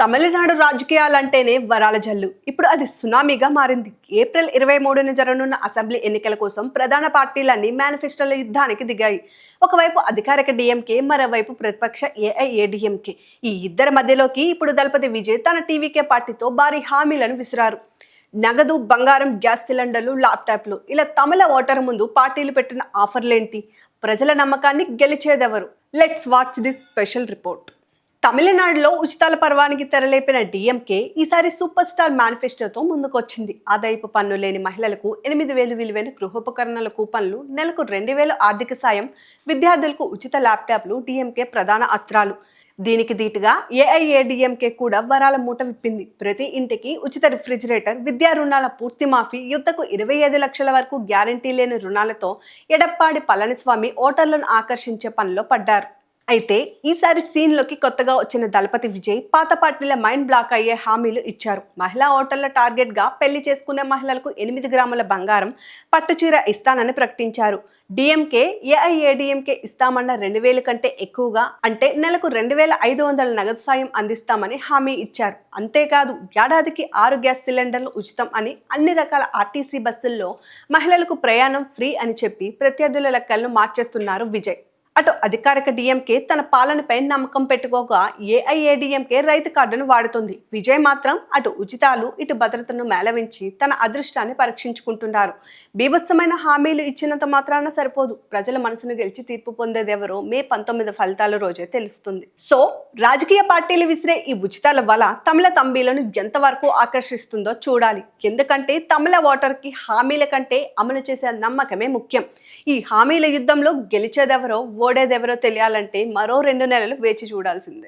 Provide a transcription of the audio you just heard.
తమిళనాడు రాజకీయాలంటేనే వరాల జల్లు. ఇప్పుడు అది సునామీగా మారింది. ఏప్రిల్ 23న జరగనున్న అసెంబ్లీ ఎన్నికల కోసం ప్రధాన పార్టీలన్నీ మేనిఫెస్టోల యుద్ధానికి దిగాయి. ఒకవైపు అధికారిక డిఎంకే, మరోవైపు ప్రతిపక్ష ఏఐఏడిఎంకే. ఈ ఇద్దరి మధ్యలోకి ఇప్పుడు దళపతి విజయ్ తన టీవీకే పార్టీతో భారీ హామీలను విసిరారు. నగదు, బంగారం, గ్యాస్ సిలిండర్లు, ల్యాప్టాప్లు, ఇలా తమిళ ఓటర్ ముందు పార్టీలు పెట్టిన ఆఫర్లేంటి? ప్రజల నమ్మకాన్ని గెలిచేదెవరు? Let's watch this special report. తమిళనాడులో ఉచితాల పర్వానికి తెరలేపిన డిఎంకే ఈసారి సూపర్ స్టార్ మేనిఫెస్టోతో ముందుకొచ్చింది. ఆదాయపు పన్ను లేని మహిళలకు 8,000 విలువైన గృహోపకరణల కూపన్లు, నెలకు 2,000 ఆర్థిక సాయం, విద్యార్థులకు ఉచిత ల్యాప్టాప్లు డిఎంకే ప్రధాన అస్త్రాలు. దీనికి దీటుగా ఏఐఏడిఎంకే కూడా వరాల మూట విప్పింది. ప్రతి ఇంటికి ఉచిత రిఫ్రిజిరేటర్, విద్యా రుణాల పూర్తి మాఫీ, యుద్ధకు 25 లక్షల వరకు గ్యారంటీ లేని రుణాలతో ఎడప్పాడి పళనిస్వామి ఓటర్లను ఆకర్షించే పనిలో పడ్డారు. అయితే ఈసారి సీన్లోకి కొత్తగా వచ్చిన దళపతి విజయ్ పాత పార్టీల మైండ్ బ్లాక్ అయ్యే హామీలు ఇచ్చారు. మహిళా ఓటర్ల టార్గెట్గా పెళ్లి చేసుకునే మహిళలకు 8 గ్రాముల బంగారం, పట్టుచీర ఇస్తానని ప్రకటించారు. డిఎంకే, ఏఐఏడిఎంకే ఇస్తామన్న 2,000 కంటే ఎక్కువగా, అంటే నెలకు 2,500 నగదు సాయం అందిస్తామని హామీ ఇచ్చారు. అంతేకాదు, ఏడాదికి 6 గ్యాస్ సిలిండర్లు ఉచితం అని, అన్ని రకాల ఆర్టీసీ బస్సుల్లో మహిళలకు ప్రయాణం ఫ్రీ అని చెప్పి ప్రత్యర్థుల లెక్కలను మార్చేస్తున్నారు విజయ్. అటు అధికారిక డిఎంకే తన పాలనపై నమ్మకం పెట్టుకోగా, ఏఐఏడిఎంకే రైతు కార్డును వాడుతుంది. విజయ్ మాత్రం అటు ఉచితాలు, ఇటు భద్రతను మేళవించి తన అదృష్టాన్ని పరీక్షించుకుంటున్నారు. బీభత్సమైన హామీలు ఇచ్చినంత మాత్రాన సరిపోదు. ప్రజల మనసును గెలిచి తీర్పు పొందేదెవరో మే 19 ఫలితాల రోజే తెలుస్తుంది. సో రాజకీయ పార్టీలు విసిరే ఈ ఉచితాల వల్ల తమిళ తంబీలను ఎంతవరకు ఆకర్షిస్తుందో చూడాలి. ఎందుకంటే తమిళ ఓటర్కి హామీల కంటే అమలు చేసే నమ్మకమే ముఖ్యం. ఈ హామీల యుద్ధంలో గెలిచేదెవరో, ఓడేదెవరో తెలియాలంటే మరో 2 నెలలు వేచి చూడాల్సిందే.